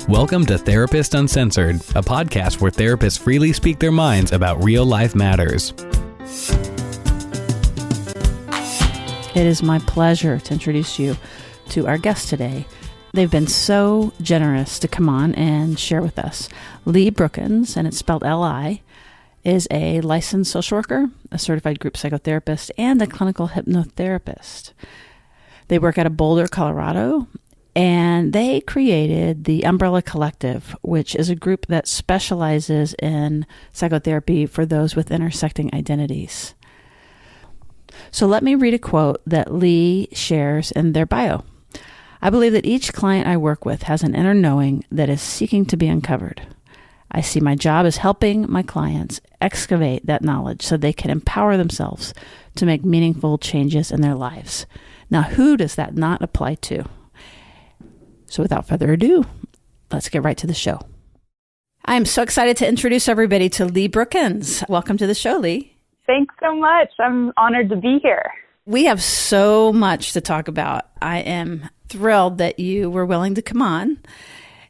Welcome to Therapist Uncensored, a podcast where therapists freely speak their minds about real-life matters. It is my pleasure to introduce you to our guest today. They've been so generous to come on and share with us. Lee Brookens, and it's spelled L-I, is a licensed social worker, a certified group psychotherapist, and a clinical hypnotherapist. They work out of Boulder, Colorado, and they created the Umbrella Collective, which is a group that specializes in psychotherapy for those with intersecting identities. So let me read a quote that Lee shares in their bio. I believe that each client I work with has an inner knowing that is seeking to be uncovered. I see my job as helping my clients excavate that knowledge so they can empower themselves to make meaningful changes in their lives. Now, who does that not apply to? So without further ado, let's get right to the show. I am so excited to introduce everybody to Lee Brookens. Welcome to the show, Lee. Thanks so much. I'm honored to be here. We have so much to talk about. I am thrilled that you were willing to come on.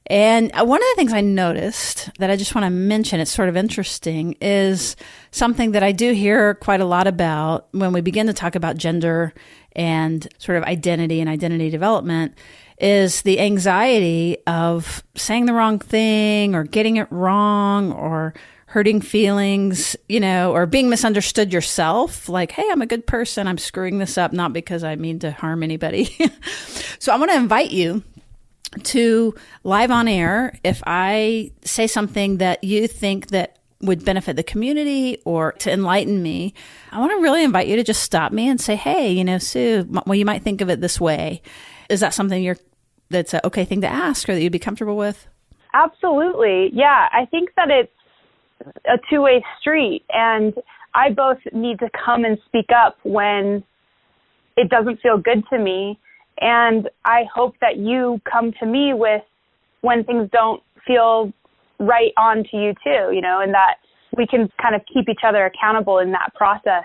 And one of the things I noticed that I just want to mention, it's sort of interesting, is something that I do hear quite a lot about when we begin to talk about gender and sort of identity and identity development, is the anxiety of saying the wrong thing or getting it wrong or hurting feelings, or being misunderstood yourself. Like, hey, I'm a good person. I'm screwing this up, not because I mean to harm anybody. So I want to invite you to live on air. If I say something that you think that would benefit the community or to enlighten me, I want to really invite you to just stop me and say, hey, Sue, well, you might think of it this way. Is that something that's an okay thing to ask or that you'd be comfortable with? Absolutely. Yeah, I think that it's a two-way street, and I both need to come and speak up when it doesn't feel good to me, and I hope that you come to me with when things don't feel right on to you too, and that we can kind of keep each other accountable in that process.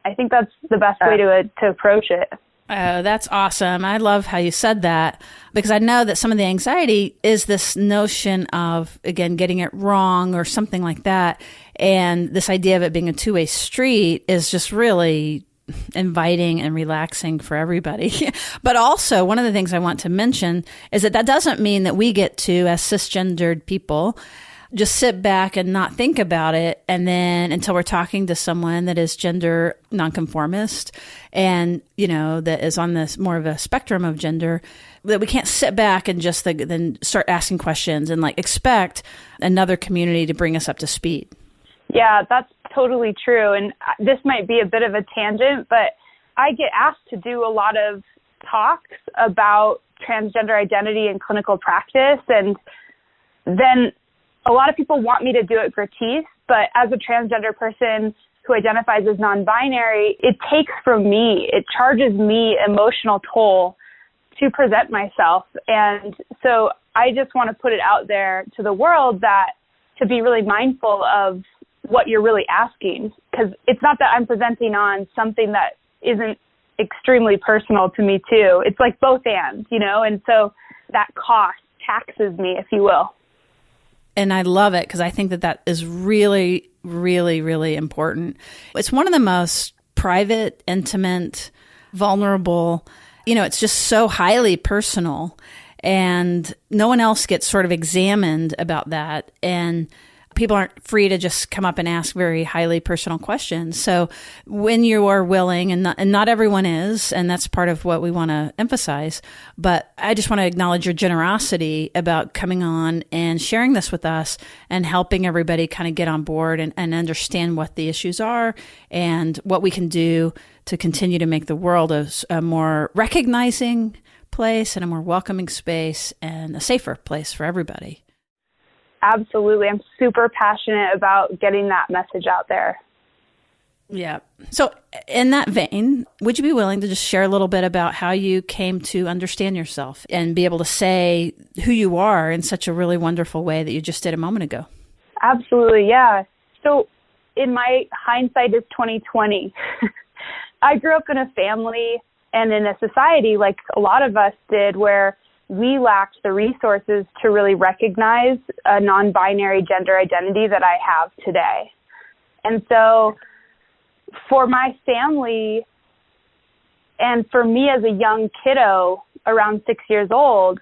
I think that's the best way to approach it. Oh, that's awesome. I love how you said that, because I know that some of the anxiety is this notion of, again, getting it wrong or something like that. And this idea of it being a two-way street is just really inviting and relaxing for everybody. But also, one of the things I want to mention is that doesn't mean that we get to, as cisgendered people, just sit back and not think about it, and then until we're talking to someone that is gender nonconformist and, that is on this more of a spectrum of gender, that we can't sit back and just then start asking questions and expect another community to bring us up to speed. Yeah, that's totally true. And this might be a bit of a tangent, but I get asked to do a lot of talks about transgender identity in clinical practice, and then a lot of people want me to do it gratis, but as a transgender person who identifies as non-binary, it takes from me, it charges me emotional toll to present myself. And so I just want to put it out there to the world that to be really mindful of what you're really asking, because it's not that I'm presenting on something that isn't extremely personal to me too. It's like both and, and so that cost taxes me, if you will. And I love it because I think that is really, really, really important. It's one of the most private, intimate, vulnerable, it's just so highly personal, and no one else gets sort of examined about that. And people aren't free to just come up and ask very highly personal questions. So when you are willing, and not everyone is, and that's part of what we want to emphasize, but I just want to acknowledge your generosity about coming on and sharing this with us and helping everybody kind of get on board and understand what the issues are and what we can do to continue to make the world a more recognizing place and a more welcoming space and a safer place for everybody. Absolutely. I'm super passionate about getting that message out there. Yeah. So in that vein, would you be willing to just share a little bit about how you came to understand yourself and be able to say who you are in such a really wonderful way that you just did a moment ago? Absolutely. Yeah. So in my hindsight is 2020. I grew up in a family and in a society like a lot of us did where we lacked the resources to really recognize a non-binary gender identity that I have today. And so for my family and for me as a young kiddo around 6 years old,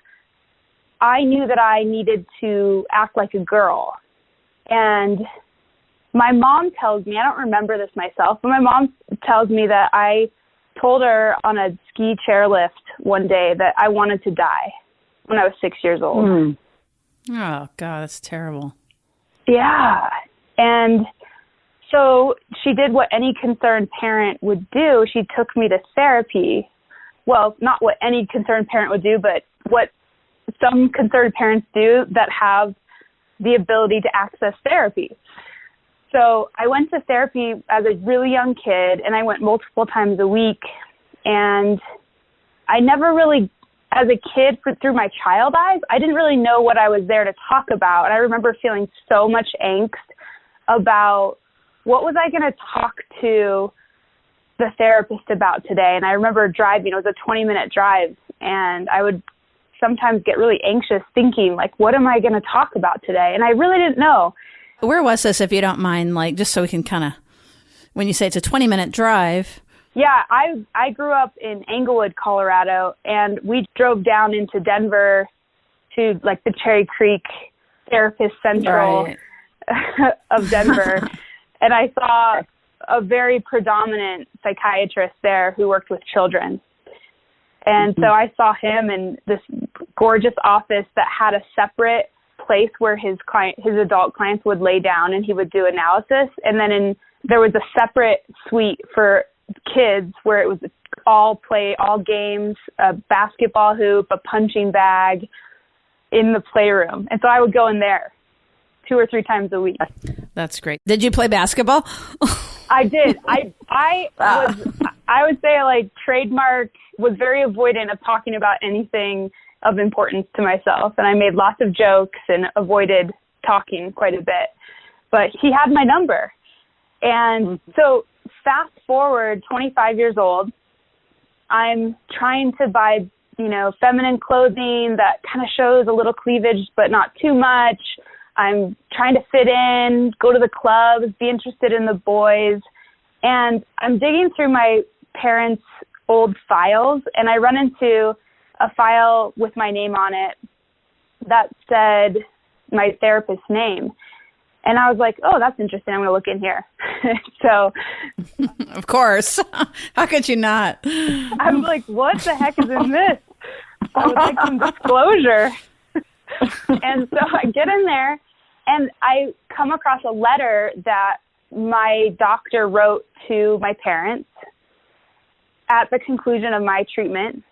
I knew that I needed to act like a girl. And my mom tells me, I don't remember this myself, but my mom tells me that I told her on a ski chairlift one day that I wanted to die when I was 6 years old. Mm. Oh, God, that's terrible. Yeah. And so she did what any concerned parent would do. She took me to therapy. Well, not what any concerned parent would do, but what some concerned parents do that have the ability to access therapy. So I went to therapy as a really young kid, and I went multiple times a week. And I never really, as a kid, through my child eyes, I didn't really know what I was there to talk about. And I remember feeling so much angst about what was I going to talk to the therapist about today. And I remember driving, it was a 20-minute drive, and I would sometimes get really anxious thinking, like, what am I going to talk about today? And I really didn't know. Where was this, if you don't mind, like, just so we can kind of, when you say it's a 20-minute drive? Yeah, I grew up in Englewood, Colorado, and we drove down into Denver to, like, the Cherry Creek Therapist Central of Denver. And I saw a very predominant psychiatrist there who worked with children. And so I saw him in this gorgeous office that had a separate place where his adult clients would lay down and he would do analysis. And then there was a separate suite for kids where it was all play, all games, a basketball hoop, a punching bag in the playroom. And so I would go in there 2 or 3 times a week. That's great. Did you play basketball? I did. I would say, like, trademark was very avoidant of talking about anything of importance to myself. And I made lots of jokes and avoided talking quite a bit. But he had my number. And so fast forward 25 years old, I'm trying to buy, feminine clothing that kind of shows a little cleavage, but not too much. I'm trying to fit in, go to the clubs, be interested in the boys. And I'm digging through my parents' old files, and I run into a file with my name on it that said my therapist's name. And I was like, oh, that's interesting. I'm going to look in here. So, of course. How could you not? I'm like, what the heck is in this? I would like some disclosure. And so I get in there, and I come across a letter that my doctor wrote to my parents at the conclusion of my treatment.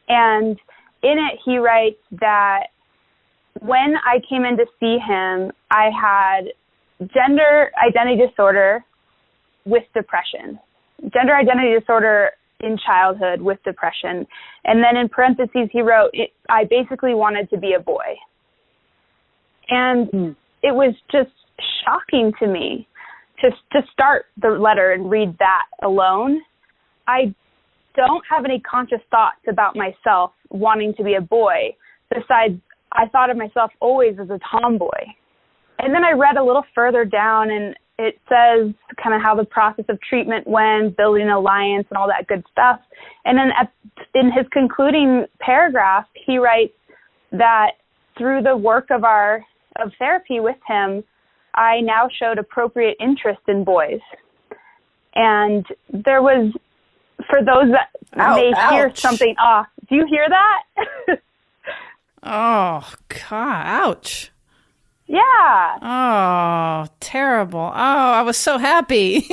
And in it, he writes that when I came in to see him, I had gender identity disorder with depression. Gender identity disorder in childhood with depression. And then in parentheses, he wrote, I basically wanted to be a boy. And it was just shocking to me to start the letter and read that alone. I don't have any conscious thoughts about myself wanting to be a boy. Besides, I thought of myself always as a tomboy. And then I read a little further down, and it says kind of how the process of treatment went, building an alliance and all that good stuff. And then in his concluding paragraph, he writes that through the work of therapy with him, I now showed appropriate interest in boys. And there was, for those that may hear something off, do you hear that? Oh, God, ouch. Yeah. Oh, terrible. Oh, I was so happy.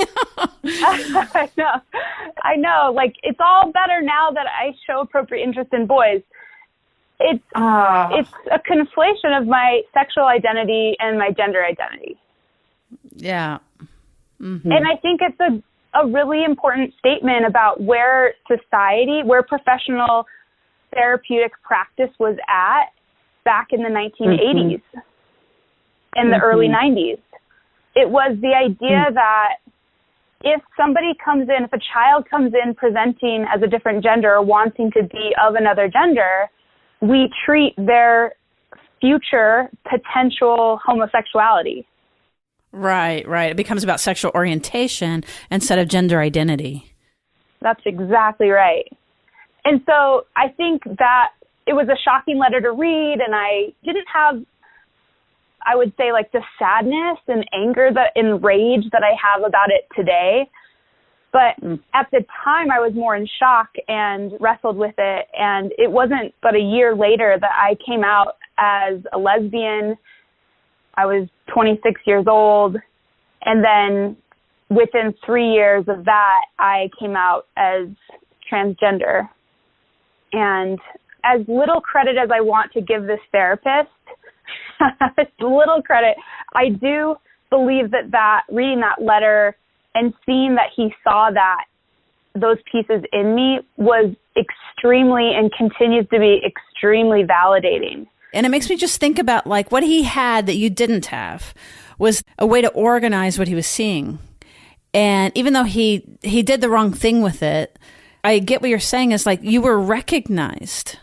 I know. Like, it's all better now that I show appropriate interest in boys. It's a conflation of my sexual identity and my gender identity. Yeah. Mm-hmm. And I think it's a really important statement about where professional therapeutic practice was at back in the 1980s and the early 90s. It was the idea that if a child comes in presenting as a different gender or wanting to be of another gender, we treat their future potential homosexuality. Right. It becomes about sexual orientation instead of gender identity. That's exactly right. And so I think that it was a shocking letter to read, and I didn't have, I would say, like the sadness and anger and rage that I have about it today. But at the time, I was more in shock and wrestled with it. And it wasn't but a year later that I came out as a lesbian. I was 26 years old. And then within 3 years of that, I came out as transgender. And as little credit as I want to give this therapist, little credit, I do believe that reading that letter and seeing that he saw those pieces in me was extremely and continues to be extremely validating. And it makes me just think about like what he had that you didn't have was a way to organize what he was seeing. And even though he did the wrong thing with it, I get what you're saying is like you were recognized.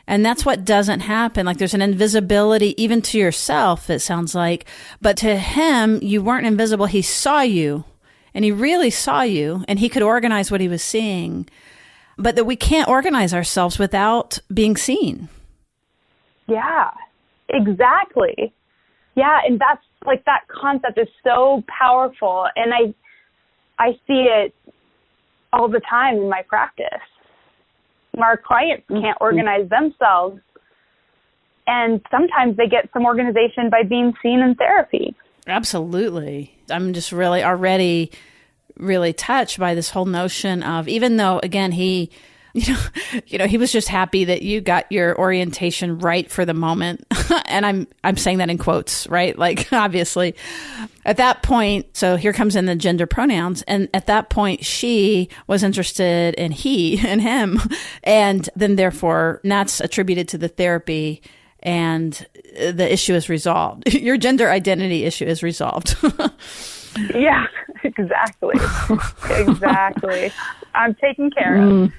And that's what doesn't happen. Like there's an invisibility even to yourself, it sounds like. But to him, you weren't invisible. He saw you. And he really saw you, and he could organize what he was seeing. But that we can't organize ourselves without being seen. Yeah, exactly. Yeah, and that's like that concept is so powerful. And I see it all the time in my practice. Our clients can't organize themselves, and sometimes they get some organization by being seen in therapy. Absolutely. I'm just really already really touched by this whole notion of, even though, again, he was just happy that you got your orientation right for the moment. And I'm saying that in quotes, right? Like, obviously, at that point, so here comes in the gender pronouns. And at that point, she was interested in he and him. And then therefore, that's attributed to the therapy. And the issue is resolved. Your gender identity issue is resolved. Yeah, exactly. Exactly. I'm taken care of.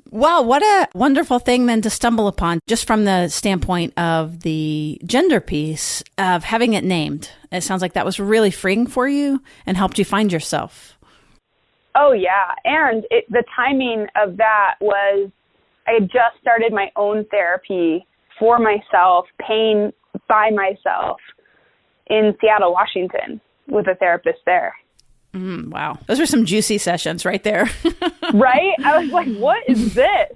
Wow, what a wonderful thing then to stumble upon, just from the standpoint of the gender piece of having it named. It sounds like that was really freeing for you and helped you find yourself. Oh, yeah. And the timing of that was I had just started my own therapy for myself, paying by myself in Seattle, Washington, with a therapist there. Wow. Those are some juicy sessions right there. Right? I was like, what is this?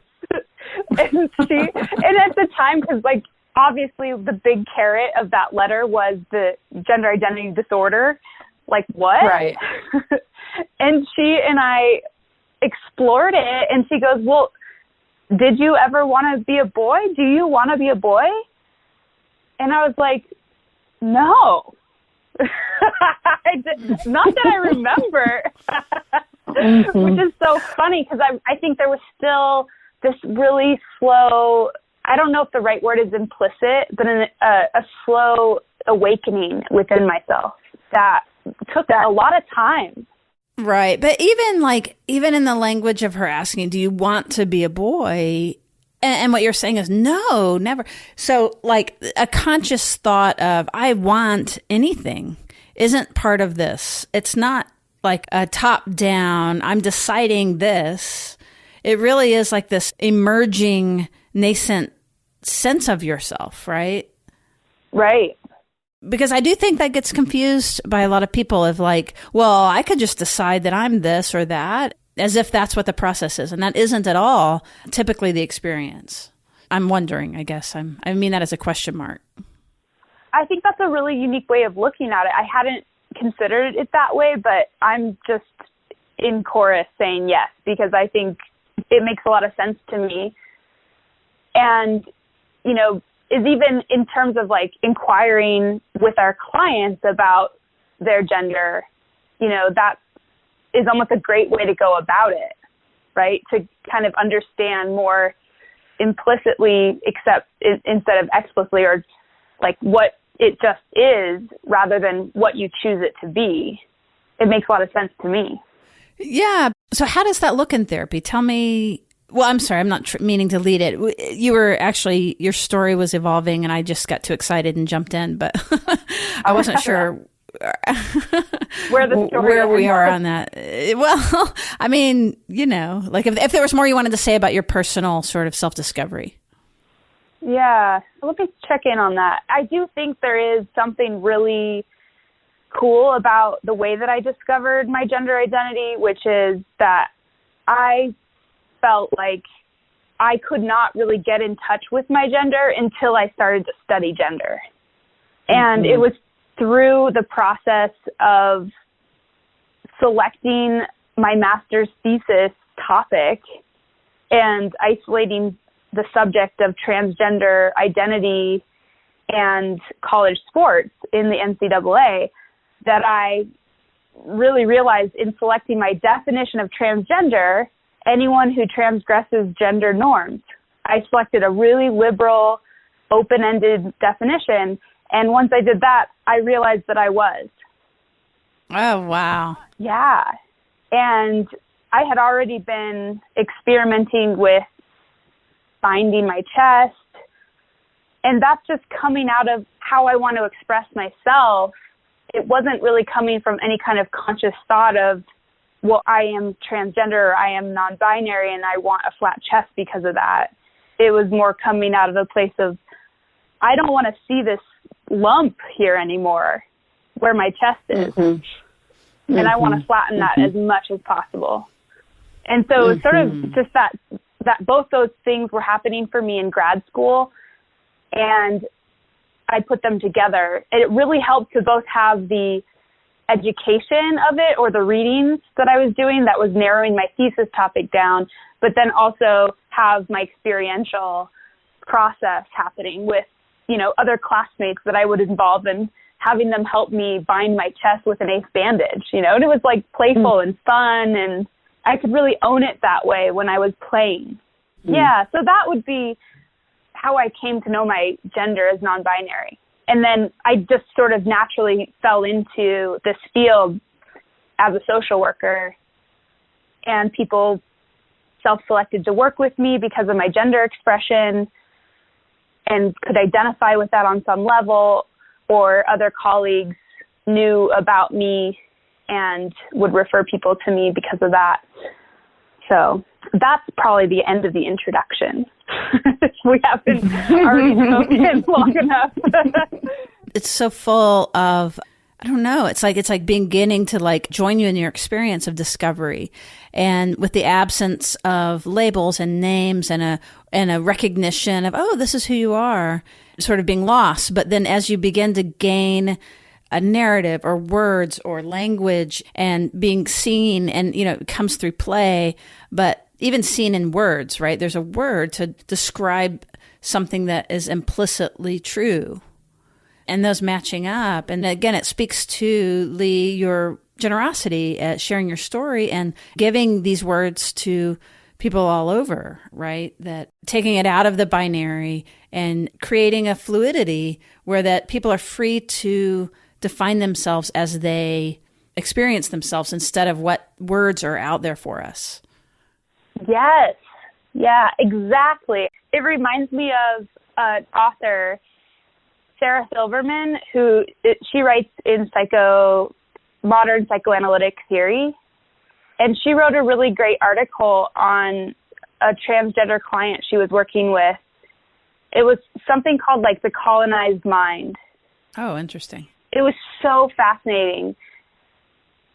And at the time, because like, obviously the big carrot of that letter was the gender identity disorder. Like, what? Right. And she and I explored it, and she goes, well, did you ever want to be a boy? Do you want to be a boy? And I was like, no. Not that I remember. Which is so funny, because I think there was still this really slow, I don't know if the right word is implicit, but a slow awakening within myself that took a lot of time. Right. But even in the language of her asking, do you want to be a boy? And what you're saying is, no, never. So like a conscious thought of, I want anything isn't part of this. It's not like a top down, I'm deciding this. It really is like this emerging nascent sense of yourself, right? Right. Because I do think that gets confused by a lot of people of like, well, I could just decide that I'm this or that, as if that's what the process is. And that isn't at all typically the experience. I'm wondering, I guess. I mean that as a question mark. I think that's a really unique way of looking at it. I hadn't considered it that way, but I'm just in chorus saying yes, because I think it makes a lot of sense to me. And, you know, is even in terms of like inquiring with our clients about their gender, you know, that is almost a great way to go about it, right? To kind of understand more implicitly, instead of explicitly, or like what it just is rather than what you choose it to be. It makes a lot of sense to me. Yeah. So how does that look in therapy? Tell me Well, I'm sorry, I'm not meaning to lead it. You were actually, your story was evolving and I just got too excited and jumped in, but I wasn't sure where we are on that. Well, I mean, like if there was more you wanted to say about your personal sort of self-discovery. Yeah, let me check in on that. I do think there is something really cool about the way that I discovered my gender identity, which is that I felt like I could not really get in touch with my gender until I started to study gender. And it was through the process of selecting my master's thesis topic and isolating the subject of transgender identity and college sports in the NCAA that I really realized in selecting my definition of transgender, anyone who transgresses gender norms. I selected a really liberal, open-ended definition, and once I did that, I realized that I was. Oh, wow. Yeah. And I had already been experimenting with binding my chest, and that's just coming out of how I want to express myself. It wasn't really coming from any kind of conscious thought of, well, I am transgender or I am non-binary and I want a flat chest because of that. It was more coming out of a place of, I don't want to see this lump here anymore where my chest is. And I want to flatten that as much as possible. And so it was sort of just that both those things were happening for me in grad school, and I put them together. It really helped to both have the education of it, or the readings that I was doing that was narrowing my thesis topic down, but then also have my experiential process happening with, other classmates that I would involve in, having them help me bind my chest with an ace bandage, and it was like playful and fun, and I could really own it that way when I was playing. Yeah, so that would be how I came to know my gender as non-binary. And then I just sort of naturally fell into this field as a social worker, and people self-selected to work with me because of my gender expression and could identify with that on some level, or other colleagues knew about me and would refer people to me because of that. So that's probably the end of the introduction. We haven't already spoken long enough. It's so full of, I don't know, it's like beginning to join you in your experience of discovery, and with the absence of labels and names and a recognition of, oh, this is who you are, sort of being lost. But then as you begin to gain a narrative or words or language and being seen, and, it comes through play, but even seen in words, right? There's a word to describe something that is implicitly true, and those matching up. And again, it speaks to, Lee, your generosity at sharing your story and giving these words to people all over, right? That taking it out of the binary and creating a fluidity where that people are free to define themselves as they experience themselves instead of what words are out there for us. Yes. Yeah, exactly. It reminds me of an author, Sarah Silverman, she writes in modern psychoanalytic theory. And she wrote a really great article on a transgender client she was working with. It was something called the colonized mind. Oh, interesting. It was so fascinating.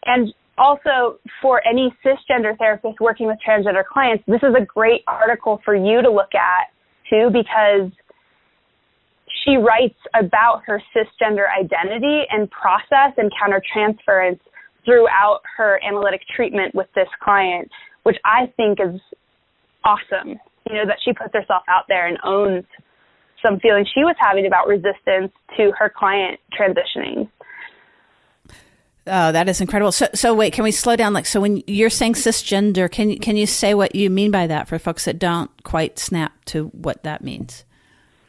And also, for any cisgender therapist working with transgender clients, this is a great article for you to look at, too, because she writes about her cisgender identity and process and countertransference throughout her analytic treatment with this client, which I think is awesome, that she puts herself out there and owns some feelings she was having about resistance to her client transitioning. Oh, that is incredible. So wait, can we slow down? So when you're saying cisgender, can you say what you mean by that for folks that don't quite snap to what that means?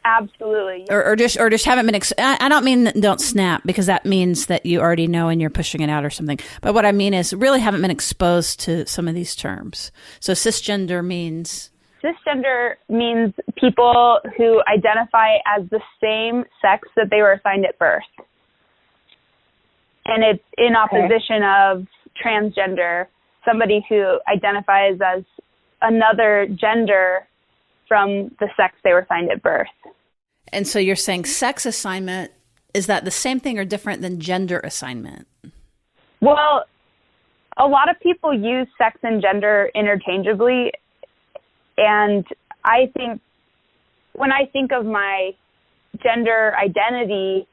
Absolutely. Or just haven't been, I don't mean don't snap, because that means that you already know and you're pushing it out or something. But what I mean is really haven't been exposed to some of these terms. So cisgender means? cisgender means people who identify as the same sex that they were assigned at birth. And it's in opposition of transgender, somebody who identifies as another gender from the sex they were assigned at birth. And so you're saying sex assignment, is that the same thing or different than gender assignment? Well, a lot of people use sex and gender interchangeably. And I think when I think of my gender identity,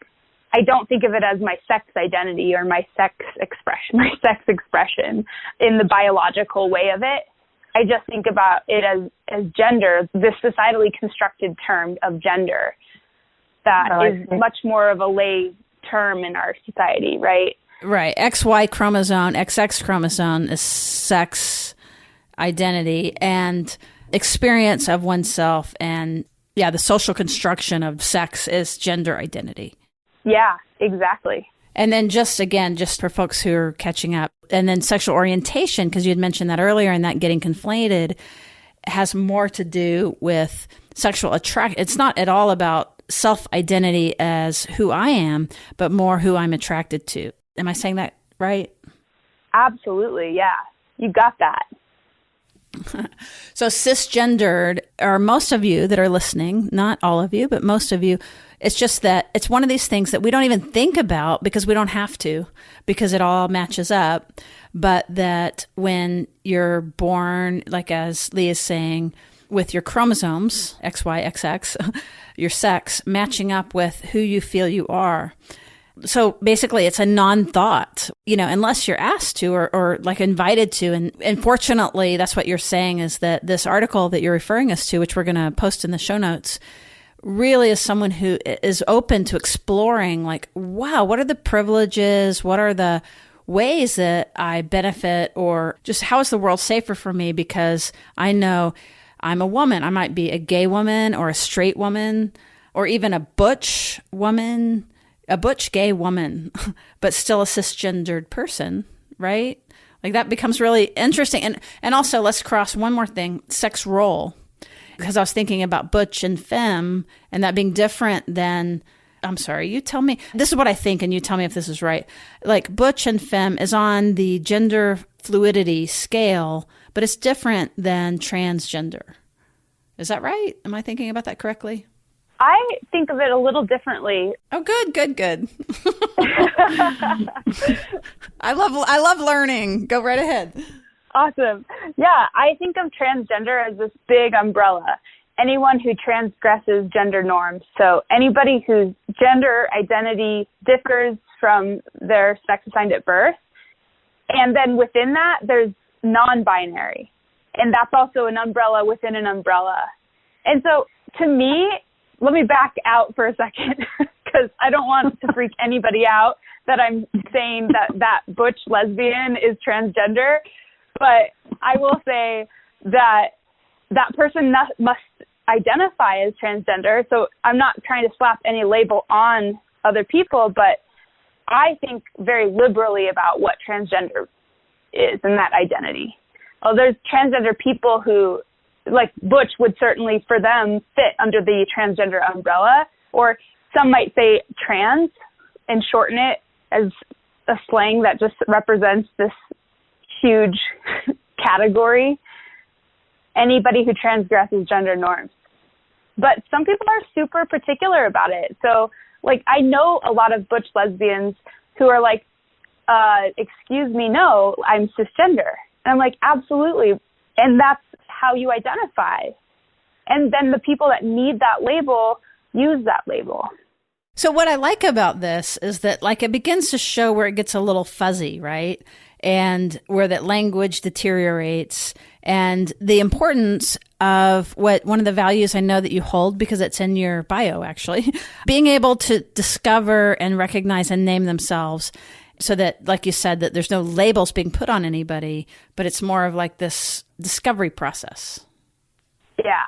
I don't think of it as my sex identity or my sex expression in the biological way of it. I just think about it as gender, this societally constructed term of gender that is much more of a lay term in our society, right? Right. XY chromosome, XX chromosome is sex identity, and experience of oneself and, the social construction of sex is gender identity. Yeah, exactly. And then just for folks who are catching up, and then sexual orientation, because you had mentioned that earlier, and that getting conflated has more to do with sexual attraction. It's not at all about self-identity as who I am, but more who I'm attracted to. Am I saying that right? Absolutely, yeah. You got that. So cisgendered are most of you that are listening, not all of you, but most of you. It's just that it's one of these things that we don't even think about because we don't have to, because it all matches up. But that when you're born, like as Lee is saying, with your chromosomes, XY, XX, your sex matching up with who you feel you are. So basically it's a non-thought, unless you're asked to or like invited to. And fortunately, that's what you're saying, is that this article that you're referring us to, which we're going to post in the show notes, really is someone who is open to exploring, like, wow, what are the privileges? What are the ways that I benefit, or just how is the world safer for me? Because I know I'm a woman. I might be a gay woman or a straight woman or even a butch woman, a butch gay woman, but still a cisgendered person, right? Like that becomes really interesting. And also let's cross one more thing, sex role. Because I was thinking about butch and femme and that being different than, I'm sorry, you tell me. This is what I think, and you tell me if this is right. Like butch and femme is on the gender fluidity scale, but it's different than transgender. Is that right? Am I thinking about that correctly? I think of it a little differently. Oh, good. I love learning. Go right ahead. Awesome. Yeah, I think of transgender as this big umbrella. Anyone who transgresses gender norms. So anybody whose gender identity differs from their sex assigned at birth. And then within that, there's non-binary. And that's also an umbrella within an umbrella. And so to me, let me back out for a second because I don't want to freak anybody out that I'm saying that butch lesbian is transgender. But I will say that that person must identify as transgender. So I'm not trying to slap any label on other people, but I think very liberally about what transgender is and that identity. Well, there's transgender people who, like butch would certainly for them fit under the transgender umbrella, or some might say trans and shorten it as a slang that just represents this huge category. Anybody who transgresses gender norms. But some people are super particular about it. So, like, I know a lot of butch lesbians who are like, excuse me, no, I'm cisgender. And I'm like, absolutely. And that's how you identify. And then the people that need that label use that label. So what I like about this is that, like, it begins to show where it gets a little fuzzy, right? And where that language deteriorates, and the importance of what one of the values I know that you hold, because it's in your bio actually, being able to discover and recognize and name themselves, so that, like you said, that there's no labels being put on anybody, but it's more of like this discovery process. Yeah,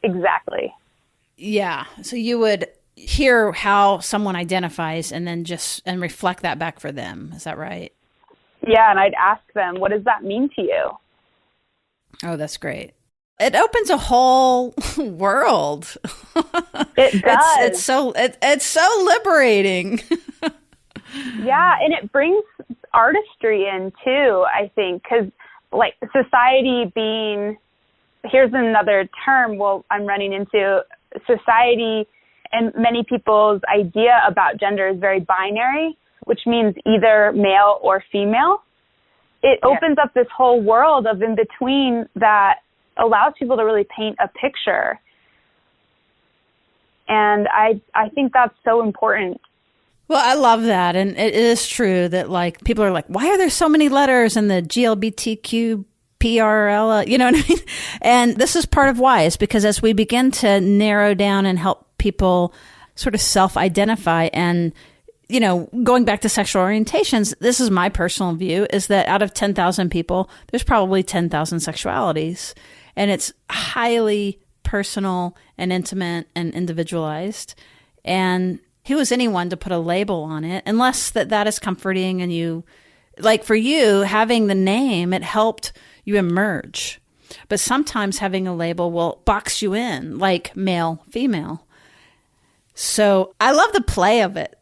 exactly. Yeah. So you would hear how someone identifies and then and reflect that back for them. Is that right? Yeah, and I'd ask them, what does that mean to you? Oh, that's great. It opens a whole world. It does. It's so liberating. Yeah, and it brings artistry in too, I think, because like society being, here's another term I'm running into, society and many people's idea about gender is very binary, which means either male or female. It opens up this whole world of in between that allows people to really paint a picture. And I think that's so important. Well, I love that. And it is true that like people are like, why are there so many letters in the GLBTQ PRL, you know what I mean? And this is part of why, is because as we begin to narrow down and help people sort of self-identify and, you know, going back to sexual orientations, this is my personal view, is that out of 10,000 people, there's probably 10,000 sexualities. And it's highly personal and intimate and individualized. And who is anyone to put a label on it, unless that is comforting and you, like for you, having the name, it helped you emerge. But sometimes having a label will box you in, like male, female. So I love the play of it.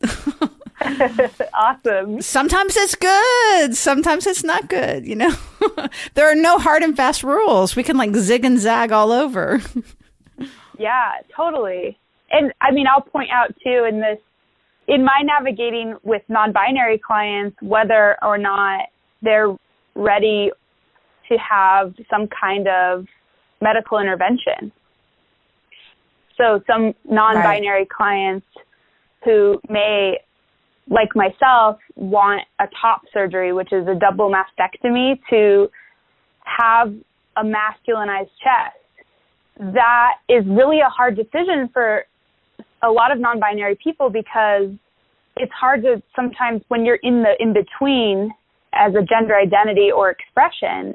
Awesome. Sometimes it's good. Sometimes it's not good, you know. There are no hard and fast rules. We can like zig and zag all over. Yeah, totally. And I mean, I'll point out too in my navigating with non-binary clients, whether or not they're ready to have some kind of medical intervention. So some non-binary clients who may, like myself, want a top surgery, which is a double mastectomy, to have a masculinized chest. That is really a hard decision for a lot of non-binary people, because it's hard to sometimes, when you're in the in-between as a gender identity or expression,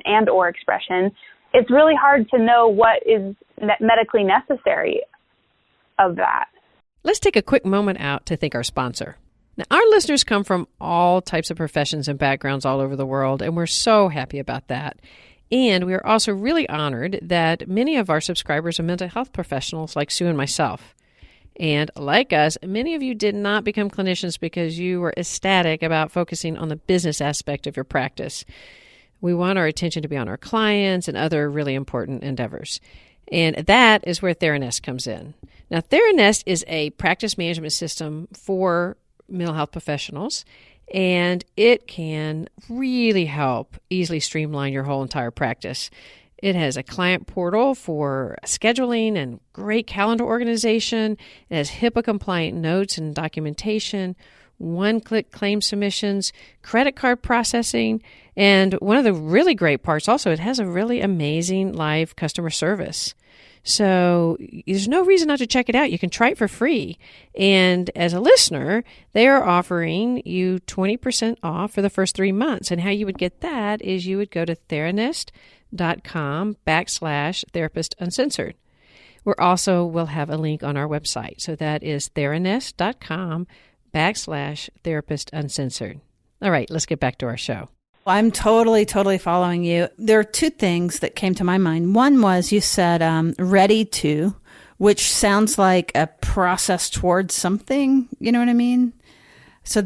it's really hard to know what is medically necessary of that. Let's take a quick moment out to thank our sponsor. Now, our listeners come from all types of professions and backgrounds all over the world, and we're so happy about that. And we are also really honored that many of our subscribers are mental health professionals like Sue and myself. And like us, many of you did not become clinicians because you were ecstatic about focusing on the business aspect of your practice. We want our attention to be on our clients and other really important endeavors. And that is where Theranest comes in. Now, Theranest is a practice management system for mental health professionals, and it can really help easily streamline your whole entire practice. It has a client portal for scheduling and great calendar organization. It has HIPAA-compliant notes and documentation, one-click claim submissions, credit card processing, and one of the really great parts also, it has a really amazing live customer service. So there's no reason not to check it out. You can try it for free. And as a listener, they are offering you 20% off for the first 3 months. And how you would get that is you would go to Theranest.com/Therapist Uncensored. We're also will have a link on our website. So that is Theranest.com/Therapist Uncensored. All right, let's get back to our show. I'm totally following you. There are two things that came to my mind. One was you said ready to, which sounds like a process towards something. You know what I mean? So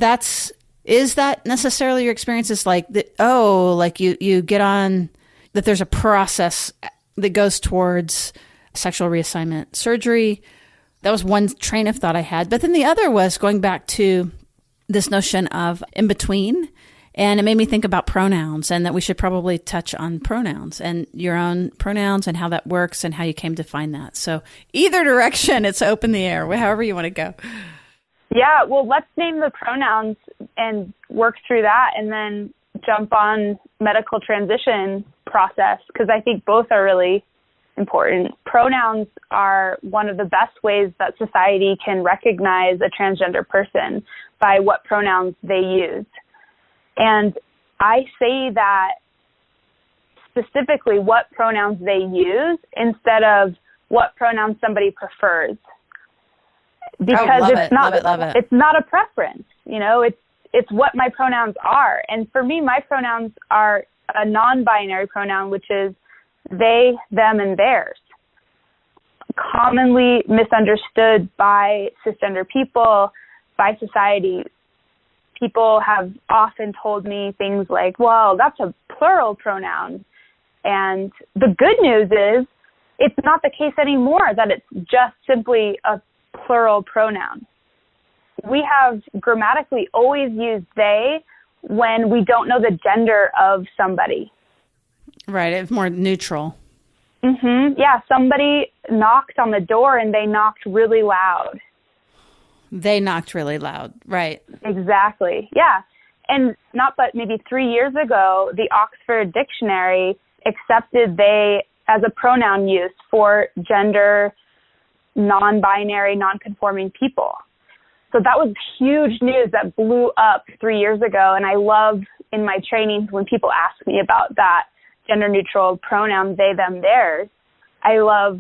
is that necessarily your experience? Is like, like you get on, that there's a process that goes towards sexual reassignment surgery. That was one train of thought I had. But then the other was going back to this notion of in between. And it made me think about pronouns, and that we should probably touch on pronouns and your own pronouns and how that works and how you came to find that. So either direction, it's open the air, however you want to go. Yeah, well, let's name the pronouns and work through that, and then jump on medical transition process, because I think both are really important. Pronouns are one of the best ways that society can recognize a transgender person, by what pronouns they use. And I say that specifically what pronouns they use instead of what pronouns somebody prefers. Because it's not a preference, you know, it's what my pronouns are. And for me, my pronouns are a non-binary pronoun, which is they, them, and theirs. Commonly misunderstood by cisgender people, by society. People have often told me things like, well, that's a plural pronoun. And the good news is it's not the case anymore that it's just simply a plural pronoun. We have grammatically always used they when we don't know the gender of somebody. Right, it's more neutral. Yeah, somebody knocked on the door and they knocked really loud. They knocked really loud, right. Exactly, yeah. And not but maybe 3 years ago, the Oxford Dictionary accepted they as a pronoun use for gender, non-binary, non-conforming people. So that was huge news that blew up 3 years ago. And I love in my trainings when people ask me about that gender-neutral pronoun, they, them, theirs. I love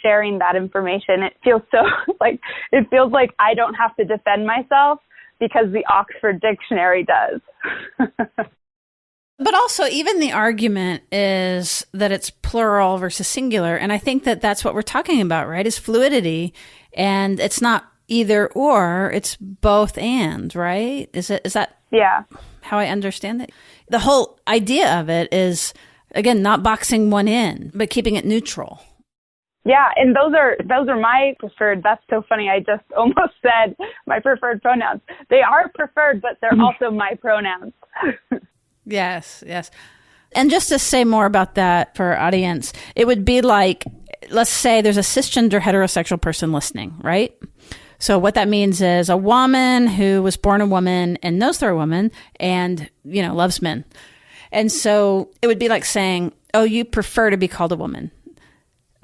sharing that information. It feels so it feels like I don't have to defend myself because the Oxford Dictionary does. But also, even the argument is that it's plural versus singular. And I think that that's what we're talking about, right, is fluidity. And it's not either or, it's both and, right? Is that how I understand it? The whole idea of it is, again, not boxing one in, but keeping it neutral. Yeah, and those are my preferred. That's so funny. I just almost said my preferred pronouns. They are preferred, but they're also my pronouns. Yes. And just to say more about that for our audience, it would be like, let's say there's a cisgender heterosexual person listening, right? So what that means is a woman who was born a woman and knows they're a woman and, loves men. And so it would be like saying, oh, you prefer to be called a woman.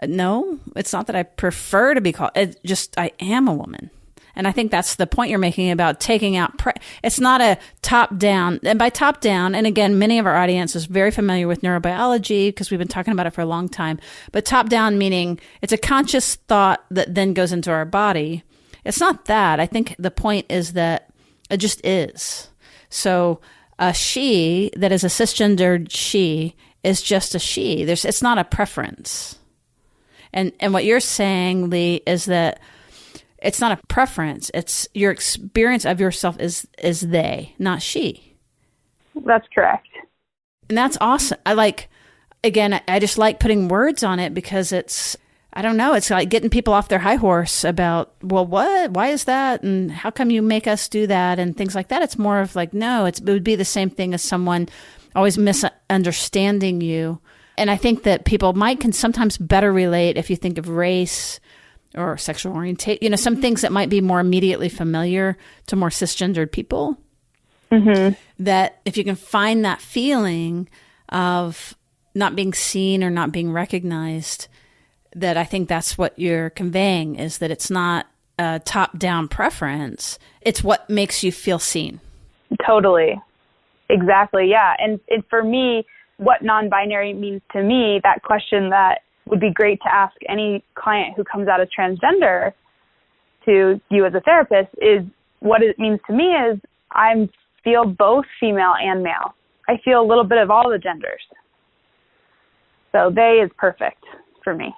No, it's not that I prefer to be called. I am a woman. And I think that's the point you're making about taking out. It's not a top down. And by top down, and again, many of our audience is very familiar with neurobiology because we've been talking about it for a long time. But top down meaning it's a conscious thought that then goes into our body. It's not that. I think the point is that it just is. So a she that is a cisgendered she is just a she. It's not a preference. And what you're saying, Lee, is that it's not a preference. It's your experience of yourself is they, not she. That's correct. And that's awesome. I just like putting words on it because it's like getting people off their high horse about, well, what? Why is that? And how come you make us do that? And things like that. It's more of like, no, it would be the same thing as someone always misunderstanding you. And I think that people can sometimes better relate if you think of race or sexual orientation, some things that might be more immediately familiar to more cisgendered people. Mm-hmm. That if you can find that feeling of not being seen or not being recognized, that I think that's what you're conveying, is that it's not a top-down preference. It's what makes you feel seen. Totally. Exactly, yeah. And for me, what non-binary means to me, that question that would be great to ask any client who comes out as transgender to you as a therapist, is what it means to me is I feel both female and male. I feel a little bit of all the genders. So they is perfect for me.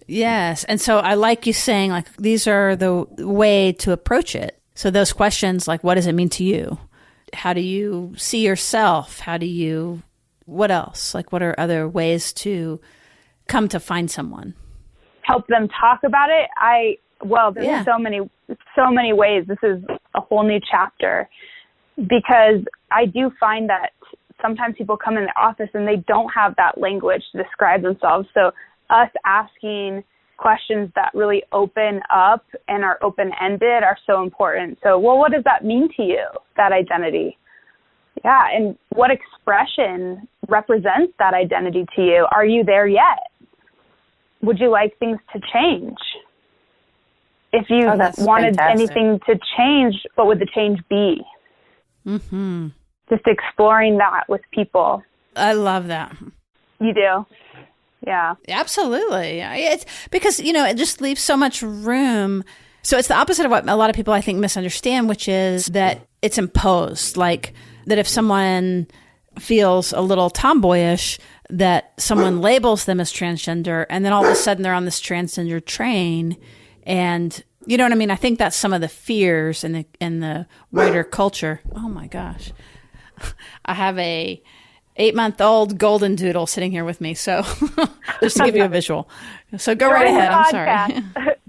Yes. And so I like you saying, these are the way to approach it. So those questions, what does it mean to you? How do you see yourself? What else? What are other ways to come to find someone? Help them talk about it. There's so many ways. This is a whole new chapter, because I do find that sometimes people come in the office and they don't have that language to describe themselves. So us asking questions that really open up and are open-ended are so important. So, what does that mean to you, that identity? Yeah, and what expression represents that identity to you? Are you there yet? Would you like things to change? If you wanted anything to change, what would the change be? Mm-hmm. Just exploring that with people. I love that. You do? Yeah. Absolutely. It's because, it just leaves so much room. So it's the opposite of what a lot of people, I think, misunderstand, which is that it's imposed. That if someone feels a little tomboyish, that someone labels them as transgender, and then all of a sudden they're on this transgender train, and you know what I mean? I think that's some of the fears in the wider culture. Oh my gosh. I have a 8-month-old golden doodle sitting here with me, so just to give you a visual. So go right ahead. I'm sorry.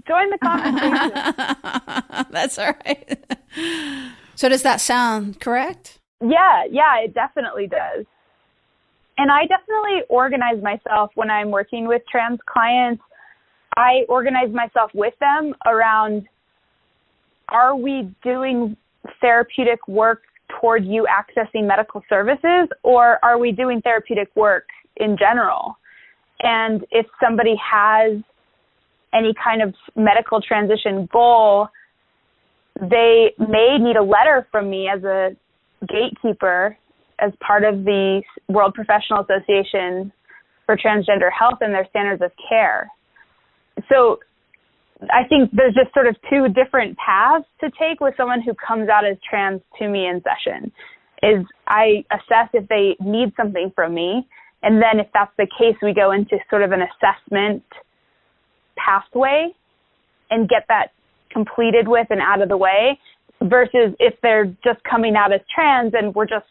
Join the conversation. That's all right. So does that sound correct? Yeah, it definitely does. And I definitely organize myself when I'm working with trans clients. I organize myself with them around, are we doing therapeutic work toward you accessing medical services, or are we doing therapeutic work in general? And if somebody has any kind of medical transition goal, they may need a letter from me as a gatekeeper as part of the World Professional Association for Transgender Health and their standards of care. So I think there's just sort of two different paths to take with someone who comes out as trans to me in session. Is I assess if they need something from me, and then if that's the case, we go into sort of an assessment pathway and get that completed with and out of the way, versus if they're just coming out as trans and we're just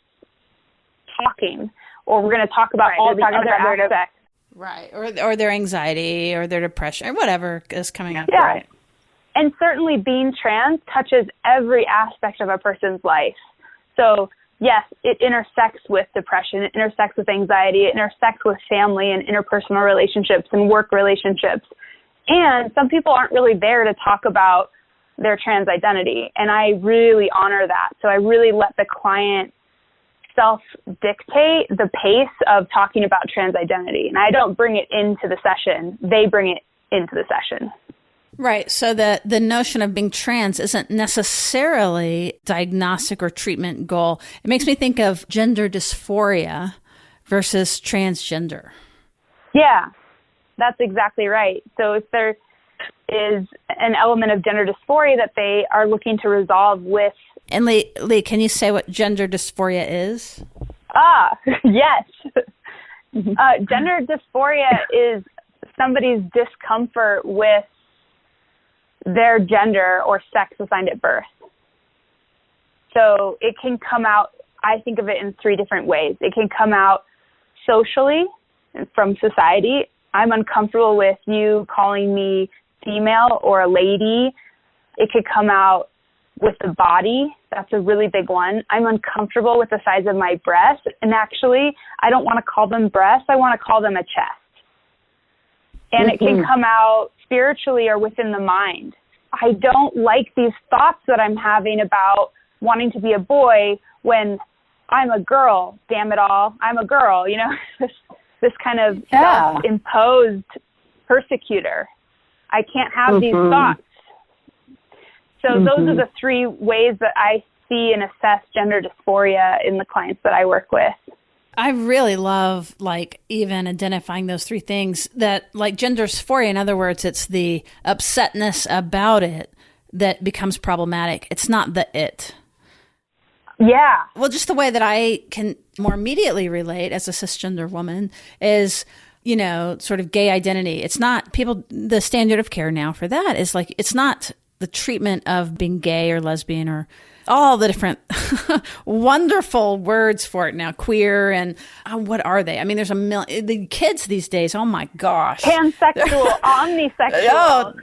talking, or we're going to talk about all the other aspects. Right, or their anxiety or their depression or whatever is coming up. Yeah. Right. And certainly being trans touches every aspect of a person's life. So yes, it intersects with depression, it intersects with anxiety, it intersects with family and interpersonal relationships and work relationships. And some people aren't really there to talk about their trans identity, and I really honor that. So I really let the client self-dictate the pace of talking about trans identity. And I don't bring it into the session. They bring it into the session. Right. So the notion of being trans isn't necessarily diagnostic or treatment goal. It makes me think of gender dysphoria versus transgender. Yeah, that's exactly right. So if there is an element of gender dysphoria that they are looking to resolve with. And Lee, can you say what gender dysphoria is? Yes. Gender dysphoria is somebody's discomfort with their gender or sex assigned at birth. So it can come out, I think of it in 3 different ways. It can come out socially from society. I'm uncomfortable with you calling me female or a lady. It could come out with the body. That's a really big one. I'm uncomfortable with the size of my breasts. And actually, I don't want to call them breasts. I want to call them a chest. And it can come out spiritually or within the mind. I don't like these thoughts that I'm having about wanting to be a boy when I'm a girl. Damn it all. I'm a girl, you know, this kind of self-imposed persecutor. I can't have these thoughts. So those are the 3 ways that I see and assess gender dysphoria in the clients that I work with. I really love, like, even identifying those 3 things that, like, gender dysphoria, in other words, it's the upsetness about it that becomes problematic. It's not the it. Yeah. Well, just the way that I can more immediately relate as a cisgender woman is, you know, sort of gay identity. It's not the standard of care now for that is like, it's not the treatment of being gay or lesbian or all the different wonderful words for it now, queer and what are they? I mean, there's a million, the kids these days, oh my gosh. Pansexual, omnisexual.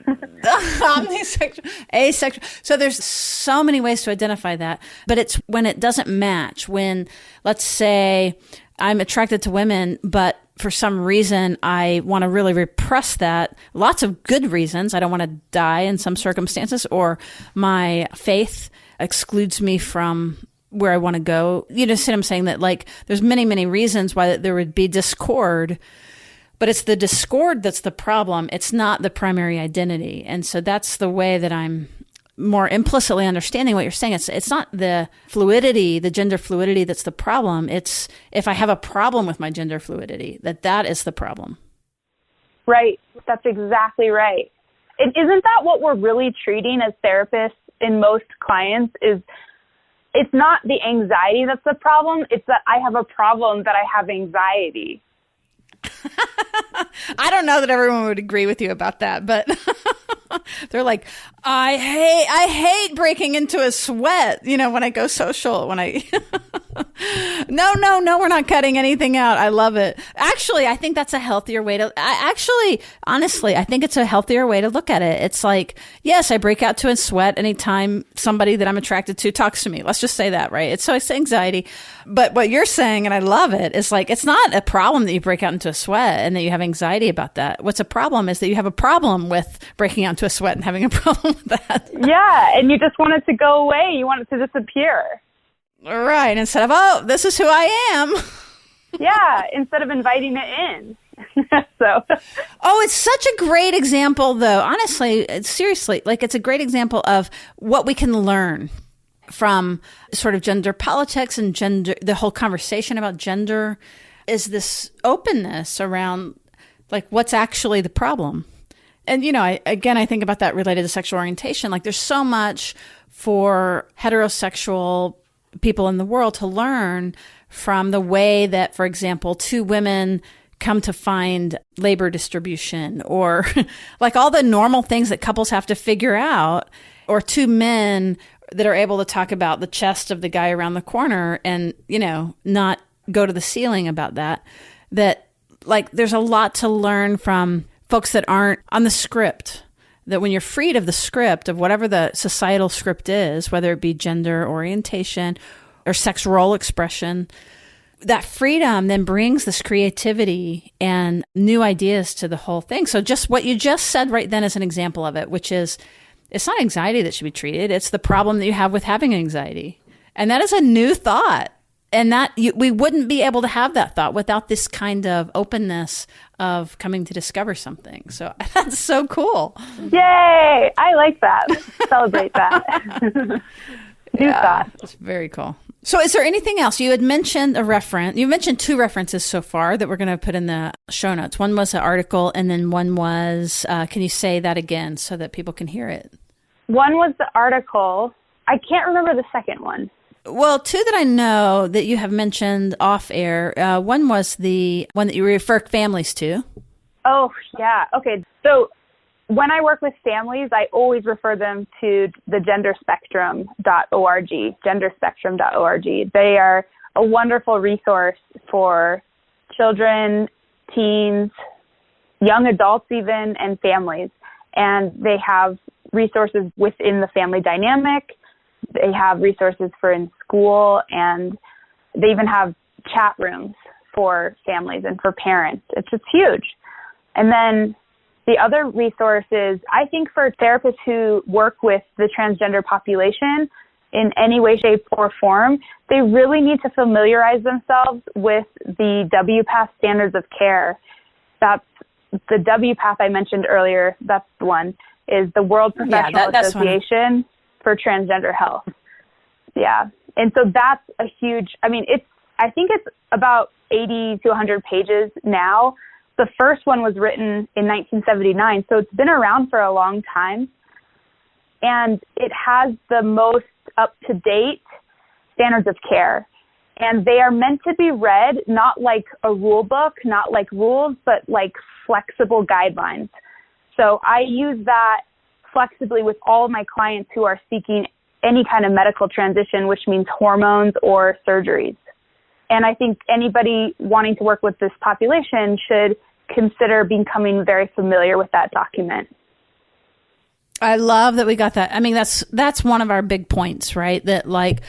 Omnisexual, asexual. So there's so many ways to identify that, but it's when it doesn't match, when, let's say, I'm attracted to women, but for some reason, I want to really repress that. Lots of good reasons. I don't want to die in some circumstances, or my faith excludes me from where I want to go. You know, see what I'm saying? That, like, there's many, many reasons why there would be discord, but it's the discord that's the problem. It's not the primary identity. And so that's the way that I'm more implicitly understanding what you're saying. It's not the fluidity, the gender fluidity that's the problem. It's if I have a problem with my gender fluidity, that is the problem. Right. That's exactly right. Isn't that what we're really treating as therapists in most clients? Is it's not the anxiety that's the problem. It's that I have a problem that I have anxiety. I don't know that everyone would agree with you about that, but they're like, I hate breaking into a sweat, when I go social, No, we're not cutting anything out. I love it. Actually, I think that's a healthier way to, honestly, I think it's a healthier way to look at it. It's like, yes, I break out to a sweat anytime somebody that I'm attracted to talks to me. Let's just say that, right? So it's anxiety. But what you're saying, and I love it, is like, it's not a problem that you break out into a sweat and that you have anxiety about that. What's a problem is that you have a problem with breaking out into a sweat and having a problem with that. Yeah, and you just want it to go away. You want it to disappear. Right, instead of, oh, this is who I am. Yeah, instead of inviting it in. So. Oh, it's such a great example, though. Honestly, seriously, like it's a great example of what we can learn from sort of gender politics and gender, the whole conversation about gender is this openness around like what's actually the problem. And, I think about that related to sexual orientation. Like there's so much for heterosexual people in the world to learn from the way that, for example, two women come to find labor distribution or like all the normal things that couples have to figure out, or two men that are able to talk about the chest of the guy around the corner and, not go to the ceiling about that like there's a lot to learn from folks that aren't on the script. That when you're freed of the script of whatever the societal script is, whether it be gender orientation or sex role expression, that freedom then brings this creativity and new ideas to the whole thing. So just what you just said right then is an example of it, which is it's not anxiety that should be treated. It's the problem that you have with having anxiety. And that is a new thought. And we wouldn't be able to have that thought without this kind of openness of coming to discover something. So that's so cool. Yay! I like that. Celebrate that. New thought. It's very cool. So is there anything else? You had mentioned a reference. You mentioned two references so far that we're going to put in the show notes. One was an article, and then one was, can you say that again so that people can hear it? One was the article. I can't remember the second one. Well, two that I know that you have mentioned off air. One was the one that you refer families to. Oh, yeah. Okay. So when I work with families, I always refer them to the genderspectrum.org, genderspectrum.org. They are a wonderful resource for children, teens, young adults even, and families. And they have resources within the family dynamic. They have resources for in school, and they even have chat rooms for families and for parents. It's just huge. And then the other resources, I think for therapists who work with the transgender population in any way, shape, or form, they really need to familiarize themselves with the WPATH standards of care. That's the WPATH I mentioned earlier. That's the one, is the World Professional Association for Transgender Health. Yeah. And so that's a huge, I think it's about 80 to 100 pages now. The first one was written in 1979, so it's been around for a long time. And it has the most up-to-date standards of care. And they are meant to be read not like a rule book, not like rules, but like flexible guidelines. So I use that flexibly with all of my clients who are seeking any kind of medical transition, which means hormones or surgeries. And I think anybody wanting to work with this population should consider becoming very familiar with that document. I love that we got that. I mean, that's one of our big points, right? That like,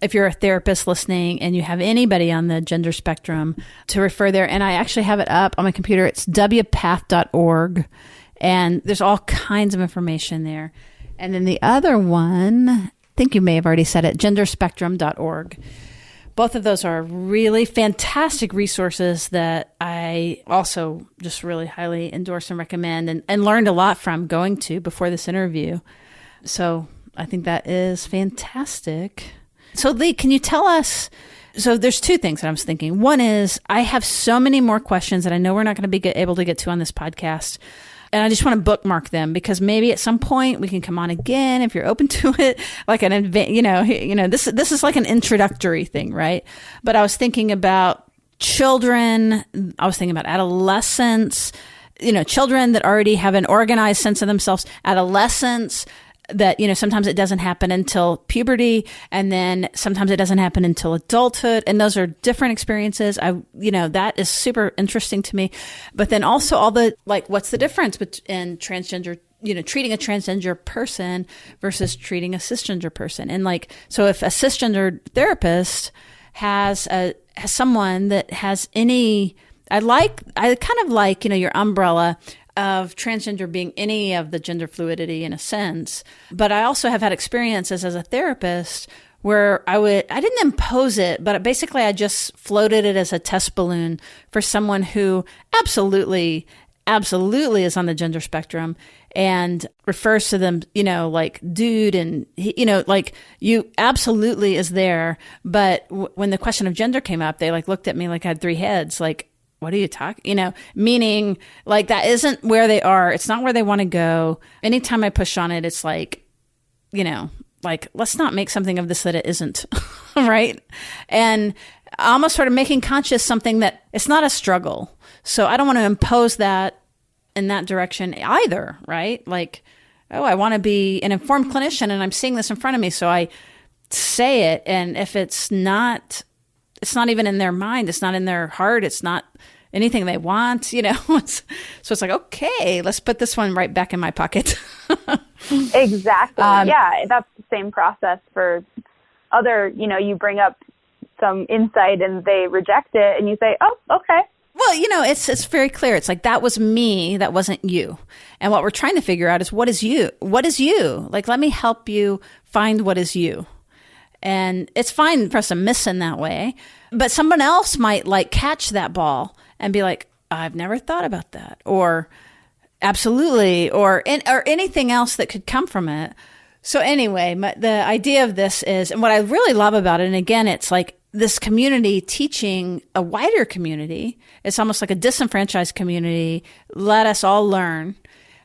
if you're a therapist listening and you have anybody on the gender spectrum, to refer there. And I actually have it up on my computer. It's wpath.org. And there's all kinds of information there. And then the other one, I think you may have already said it, genderspectrum.org. Both of those are really fantastic resources that I also just really highly endorse and recommend and learned a lot from going to before this interview. So I think that is fantastic. So Lee, can you tell us, so there's two things that I was thinking. One is I have so many more questions that I know we're not going to be able to get to on this podcast. And I just want to bookmark them because maybe at some point we can come on again if you're open to it. Like this is like an introductory thing, right? But I was thinking about children. I was thinking about adolescents, children that already have an organized sense of themselves, adolescents that, sometimes it doesn't happen until puberty, and then sometimes it doesn't happen until adulthood. And those are different experiences. That is super interesting to me. But then also all the, what's the difference in transgender, treating a transgender person versus treating a cisgender person. And so if a cisgender therapist has someone that has I kind of like, your umbrella of transgender being any of the gender fluidity in a sense. But I also have had experiences as a therapist where I didn't impose it, but basically I just floated it as a test balloon for someone who absolutely is on the gender spectrum and refers to them, dude, and you absolutely is there. But when the question of gender came up, they looked at me like I had three heads, what are you talking? Meaning that isn't where they are. It's not where they want to go. Anytime I push on it, it's let's not make something of this that it isn't. Right. And almost sort of making conscious something that it's not a struggle. So I don't want to impose that in that direction either. Right. I want to be an informed clinician and I'm seeing this in front of me. So I say it. And if it's not even in their mind. It's not in their heart. It's not anything they want, So it's okay, let's put this one right back in my pocket. Exactly. Yeah, that's the same process for other, you bring up some insight and they reject it and you say, oh, okay. Well, it's very clear. It's that was me. That wasn't you. And what we're trying to figure out is what is you? What is you? Let me help you find what is you. And it's fine for us to miss in that way, but someone else might catch that ball and be like, I've never thought about that, or absolutely, or anything else that could come from it. So anyway, the idea of this is, and what I really love about it, and again, it's this community teaching a wider community. It's almost like a disenfranchised community. Let us all learn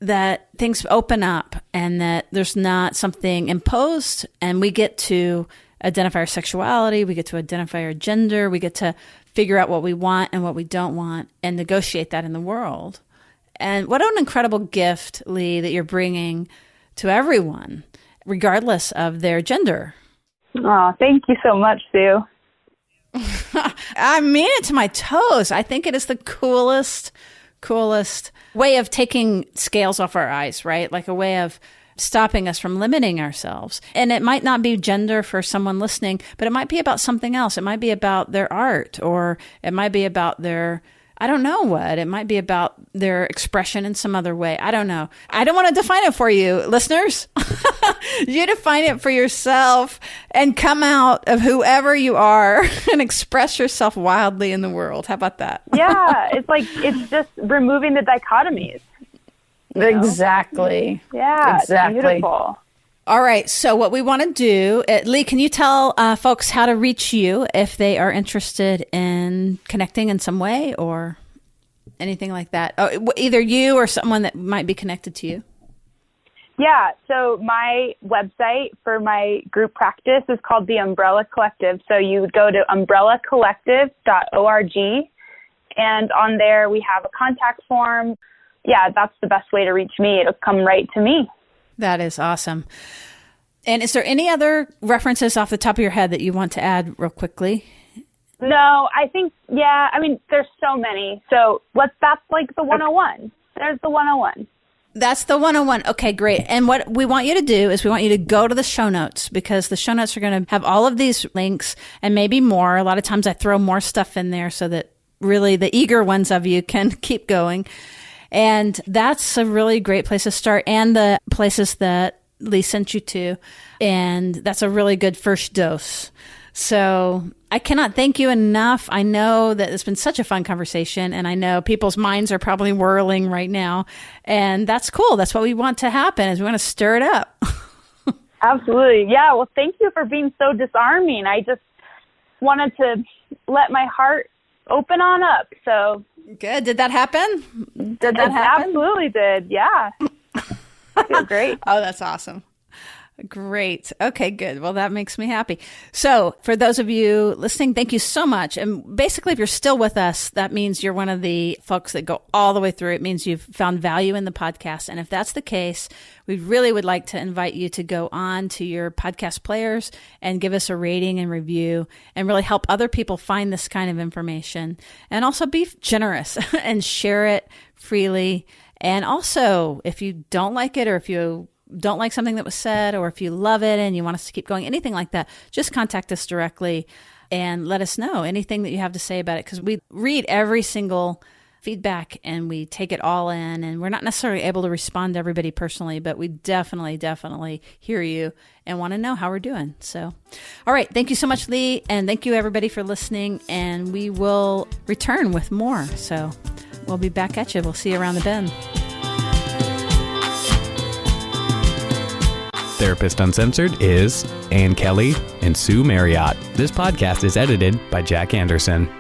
that things open up and that there's not something imposed, and we get to identify our sexuality, we get to identify our gender, we get to figure out what we want and what we don't want and negotiate that in the world. And what an incredible gift, Lee, that you're bringing to everyone, regardless of their gender. Oh, thank you so much, Sue. I mean it to my toes. I think it is the coolest way of taking scales off our eyes, right? A way of stopping us from limiting ourselves. And it might not be gender for someone listening, but it might be about something else. It might be about their art, or it might be about their, I don't know what. It might be about their expression in some other way. I don't know. I don't want to define it for you, listeners. You define it for yourself and come out of whoever you are and express yourself wildly in the world. How about that? Yeah, it's just removing the dichotomies. Exactly. Yeah, exactly. Beautiful. All right. So what we want to do, Lee, can you tell folks how to reach you if they are interested in connecting in some way or anything like that? Either you or someone that might be connected to you. Yeah. So my website for my group practice is called the Umbrella Collective. So you would go to umbrellacollective.org, and on there we have a contact form. Yeah, that's the best way to reach me. It'll come right to me. That is awesome. And is there any other references off the top of your head that you want to add real quickly? No, I think, there's so many. So that's the 101. There's the 101. That's the 101. Okay, great. And what we want you to do is we want you to go to the show notes, because the show notes are going to have all of these links and maybe more. A lot of times I throw more stuff in there so that really the eager ones of you can keep going. And that's a really great place to start, and the places that Lee sent you to. And that's a really good first dose. So I cannot thank you enough. I know that it's been such a fun conversation, and I know people's minds are probably whirling right now. And that's cool. That's what we want to happen, is we want to stir it up. Absolutely. Yeah. Well, thank you for being so disarming. I just wanted to let my heart open on up. So good. Did that happen? Did that happen? Absolutely did. Yeah. I feel great. Oh, that's awesome. Great. Okay, good. Well, that makes me happy. So for those of you listening, thank you so much. And basically, if you're still with us, that means you're one of the folks that go all the way through. It means you've found value in the podcast. And if that's the case, we really would like to invite you to go on to your podcast players and give us a rating and review and really help other people find this kind of information. And also be generous and share it freely. And also, if you don't like it, or if you don't like something that was said, or if you love it and you want us to keep going, anything like that, just contact us directly and let us know anything that you have to say about it, because we read every single feedback and we take it all in, and we're not necessarily able to respond to everybody personally, but we definitely hear you and want to know how we're doing. So, all right. Thank you so much, Lee. And thank you everybody for listening, and we will return with more. So we'll be back at you. We'll see you around the bend. Therapist Uncensored is Ann Kelly and Sue Marriott. This podcast is edited by Jack Anderson.